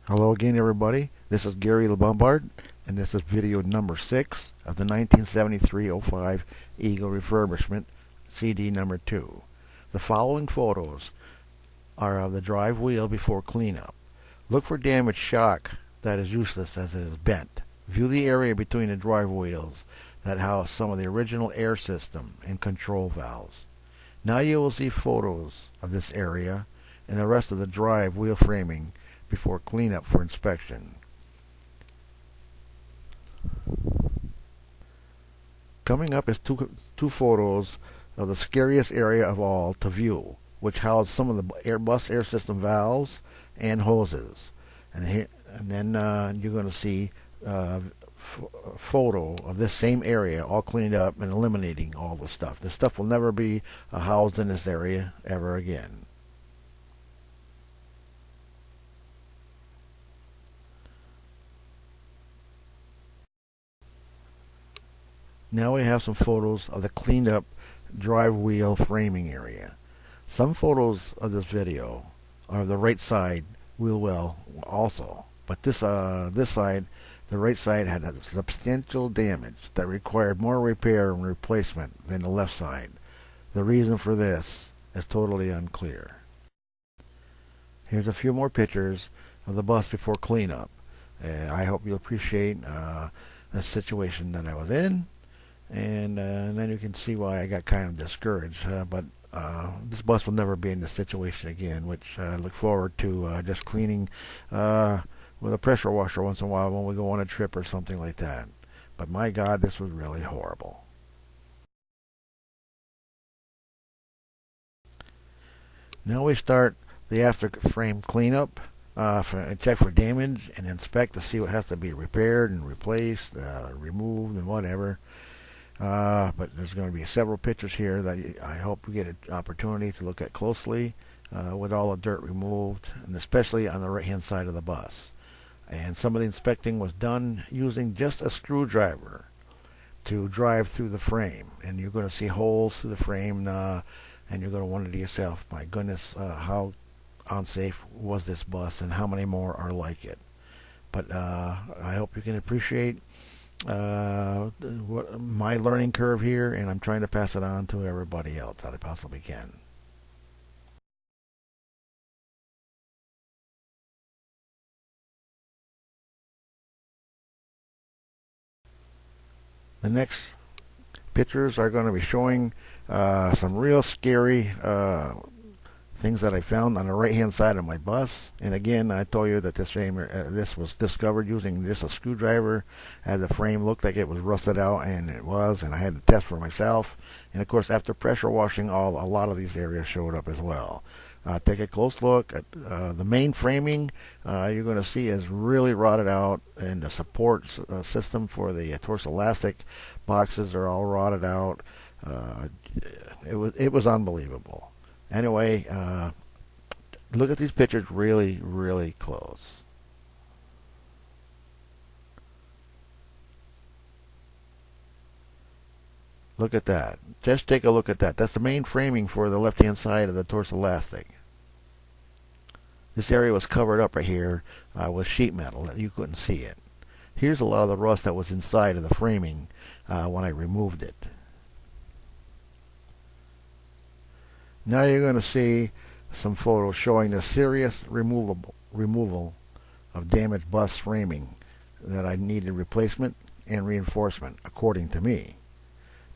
Hello again, everybody. This is Gary LeBombard, and this is video number 6 of the 1973-05 Eagle Refurbishment CD number 2. The following photos are of the drive wheel before cleanup. Look for damaged shock that is useless as it is bent. View the area between the drive wheels that house some of the original air system and control valves. Now you will see photos of this area and the rest of the drive wheel framing before cleanup for inspection. Coming up is two photos of the scariest area of all to view, which housed some of the Airbus air system valves and hoses. And then you're going to see a photo of this same area all cleaned up and eliminating all the stuff. This stuff will never be housed in this area ever again. Now we have some photos of the cleaned up drive wheel framing area. Some photos of this video are of the right side wheel well also, but this side, the right side had a substantial damage that required more repair and replacement than the left side. The reason for this is totally unclear. Here's a few more pictures of the bus before cleanup. I hope you'll appreciate the situation that I was in. And then you can see why I got kind of discouraged. But this bus will never be in this situation again, which I look forward to just cleaning with a pressure washer once in a while when we go on a trip or something like that. But my God, this was really horrible. Now we start the after frame cleanup. Check for damage and inspect to see what has to be repaired and replaced, removed, and whatever. But there's going to be several pictures here that I hope you get an opportunity to look at closely with all the dirt removed, and especially on the right hand side of the bus. And some of the inspecting was done using just a screwdriver to drive through the frame, and you're going to see holes through the frame, and you're going to wonder to yourself, my goodness, how unsafe was this bus, and how many more are like it. But I hope you can appreciate my learning curve here, and I'm trying to pass it on to everybody else that I possibly can. The next pictures are going to be showing some real scary things that I found on the right hand side of my bus. And again, I told you that this was discovered using just a screwdriver, as the frame looked like it was rusted out, and it was, and I had to test for myself. And of course, after pressure washing, a lot of these areas showed up as well. Take a close look at the main framing. You're going to see is really rotted out, and the support system for the torque elastic boxes are all rotted out. It was unbelievable. Anyway, look at these pictures really, really close. Look at that. Just take a look at that. That's the main framing for the left-hand side of the torque elastic. This area was covered up right here with sheet metal that you couldn't see it. Here's a lot of the rust that was inside of the framing when I removed it. Now you're going to see some photos showing the serious removal of damaged bus framing that I needed replacement and reinforcement, according to me,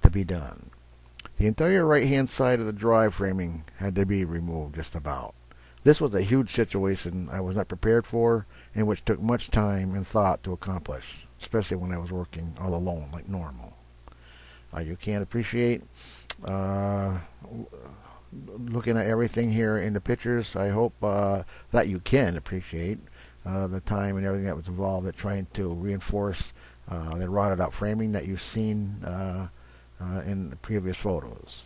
to be done. The entire right-hand side of the drive framing had to be removed just about. This was a huge situation I was not prepared for, and which took much time and thought to accomplish, especially when I was working all alone like normal. You can't appreciate looking at everything here in the pictures. I hope that you can appreciate the time and everything that was involved at trying to reinforce the rotted out framing that you've seen in the previous photos.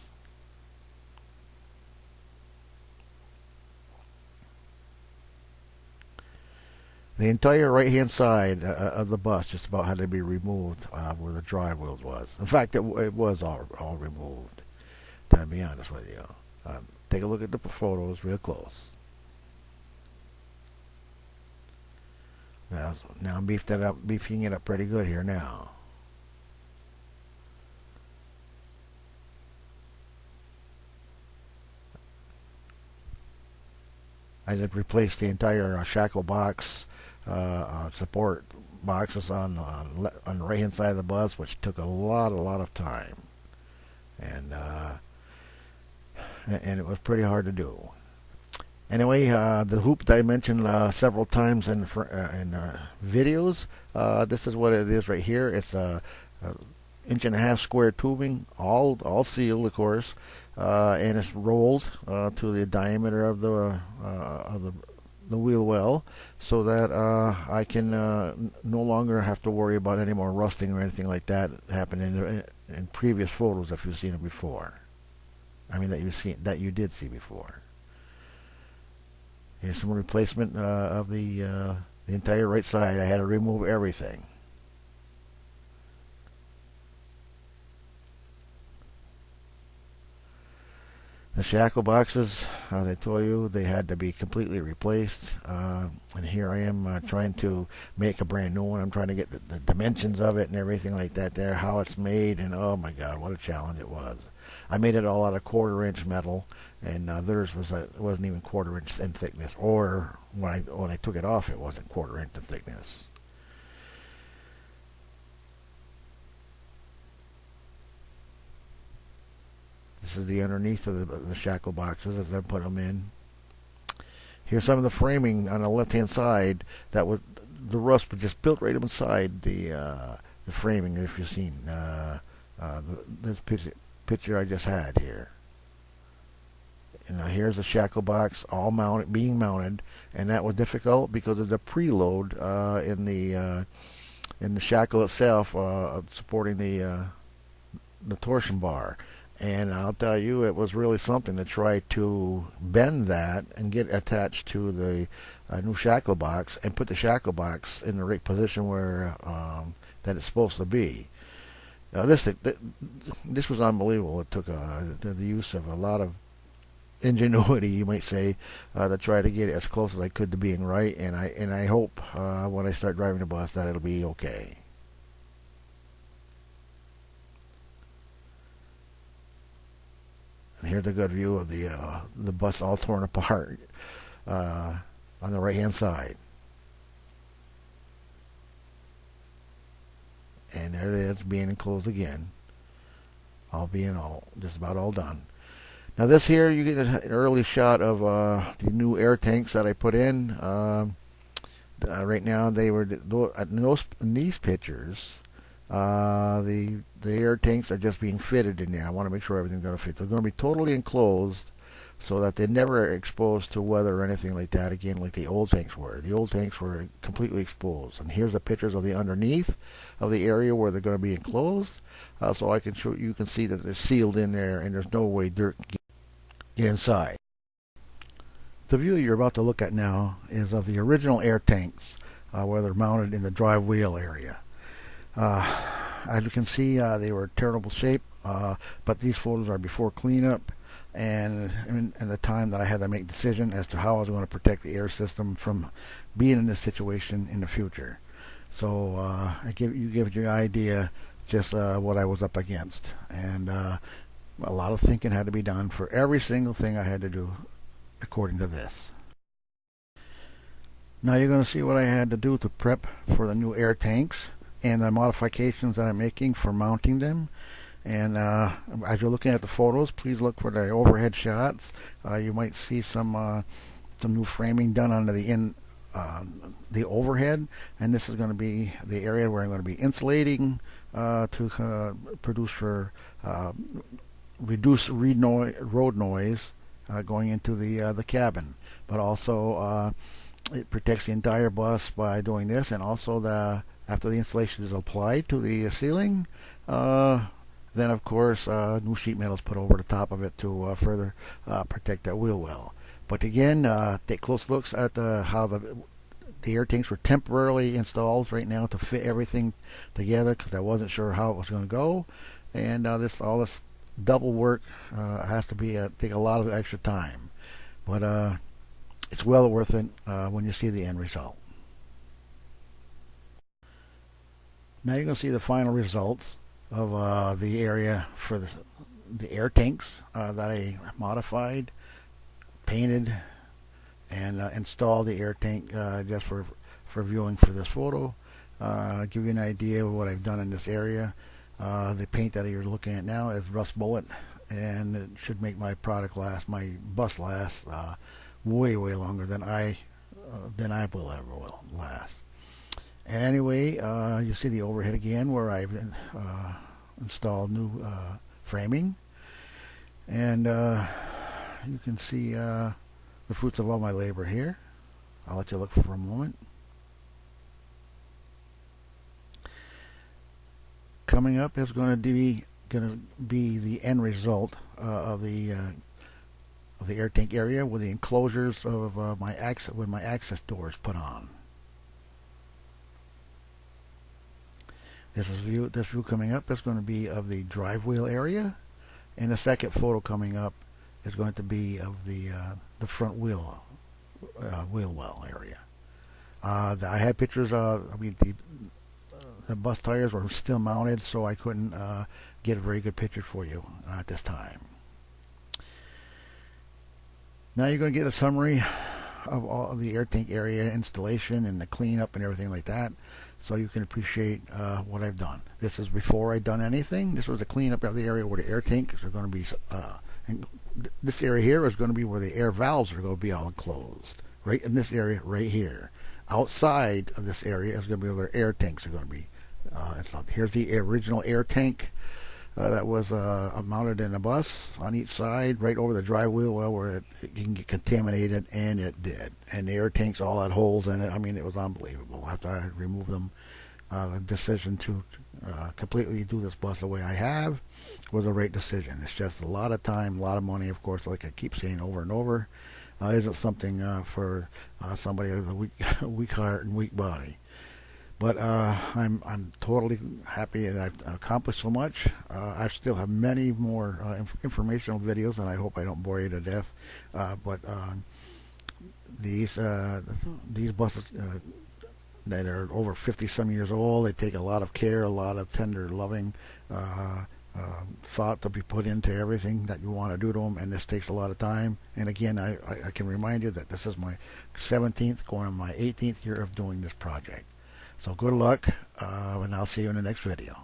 The entire right hand side of the bus just about had to be removed where the drive wheels was. In fact, it was all removed, to be honest with you. Take a look at the photos real close. Now I'm beefing it up pretty good here now. I just replaced the entire shackle box support boxes on the right hand side of the bus, which took a lot of time, and it was pretty hard to do. Anyway, the hoop that I mentioned several times in videos, this is what it is right here. It's a inch and a half square tubing, all sealed, of course, and it's rolled to the diameter of the wheel well, so that I can no longer have to worry about any more rusting or anything like that happening in previous photos if you've seen it before. I mean that you did see before. Here's some replacement of the entire right side. I had to remove everything. The shackle boxes, as I told you, they had to be completely replaced. And here I am trying to make a brand new one. I'm trying to get the dimensions of it and everything like that there, how it's made, and oh my God, what a challenge it was. I made it all out of 1/4 inch metal, and theirs wasn't even 1/4 inch in thickness. Or when I took it off, it wasn't 1/4 inch in thickness. This is the underneath of the shackle boxes as I put them in. Here's some of the framing on the left-hand side. That was the rust was just built right inside the framing. If you've seen this picture I just had here. And now here's the shackle box all being mounted, and that was difficult because of the preload in the shackle itself supporting the torsion bar. And I'll tell you, it was really something to try to bend that and get attached to the new shackle box and put the shackle box in the right position where that it's supposed to be. Now this was unbelievable. It took the use of a lot of ingenuity, you might say, to try to get it as close as I could to being right. And I hope when I start driving the bus that it'll be okay. And here's a good view of the bus all torn apart on the right hand side. And there it is, being enclosed again. Just about all done. Now this here, you get an early shot of the new air tanks that I put in. Right now, they were in these pictures. The air tanks are just being fitted in there. I want to make sure everything's going to fit. They're going to be totally enclosed so that they're never exposed to weather or anything like that again, like the old tanks were. The old tanks were completely exposed. And here's the pictures of the underneath of the area where they're going to be enclosed, so I can show you can see that they're sealed in there and there's no way dirt can get inside. The view you're about to look at now is of the original air tanks, where they're mounted in the drive wheel area. As you can see, they were in terrible shape, but these photos are before cleanup and the time that I had to make a decision as to how I was going to protect the air system from being in this situation in the future. So I give you an idea just what I was up against, and a lot of thinking had to be done for every single thing I had to do according to this. Now you're going to see what I had to do to prep for the new air tanks and the modifications that I'm making for mounting them. And as you're looking at the photos, please look for the overhead shots. You might see some new framing done under the overhead, and this is going to be the area where I'm going to be insulating to reduce road noise going into the cabin. But also it protects the entire bus by doing this, and also after the insulation is applied to the ceiling, then of course new sheet metal is put over the top of it to further protect that wheel well. But again, take close looks at how the air tanks were temporarily installed right now to fit everything together, because I wasn't sure how it was going to go, and all this double work has to take a lot of extra time, but it's well worth it when you see the end result. Now you're going to see the final results of the area for the air tanks that I modified, painted, and installed the air tank just for viewing for this photo. Give you an idea of what I've done in this area. The paint that you're looking at now is rust bullet, and it should make my product last, my bus last way longer than I will ever will last. And anyway, you see the overhead again where I've installed new framing, and you can see the fruits of all my labor here. I'll let you look for a moment. Coming up is going to be the end result of the air tank area with the enclosures of my access doors put on. This view coming up is going to be of the drive wheel area, and the second photo coming up is going to be of the front wheel well area. I had pictures. The bus tires were still mounted, so I couldn't get a very good picture for you at this time. Now you're going to get a summary of all of the air tank area installation and the cleanup and everything like that, so you can appreciate what I've done. This is before I'd done anything. This was the cleanup of the area where the air tanks are going to be. This area here is going to be where the air valves are going to be all enclosed. Right in this area, right here. Outside of this area is going to be where the air tanks are going to be. Here's the original air tank that was mounted in a bus on each side, right over the drive wheel well where it can get contaminated, and it did. And the air tanks all had holes in it. I mean, it was unbelievable. After I removed them, the decision to completely do this bus the way I have was the right decision. It's just a lot of time, a lot of money, of course, like I keep saying over and over. Isn't something for somebody with a weak heart and weak body. But I'm totally happy that I've accomplished so much. I still have many more informational videos, and I hope I don't bore you to death. But these buses that are over 50 some years old, they take a lot of care, a lot of tender, loving thought to be put into everything that you want to do to them, and this takes a lot of time. And again, I can remind you that this is my 17th, going on my 18th year of doing this project. So good luck, and I'll see you in the next video.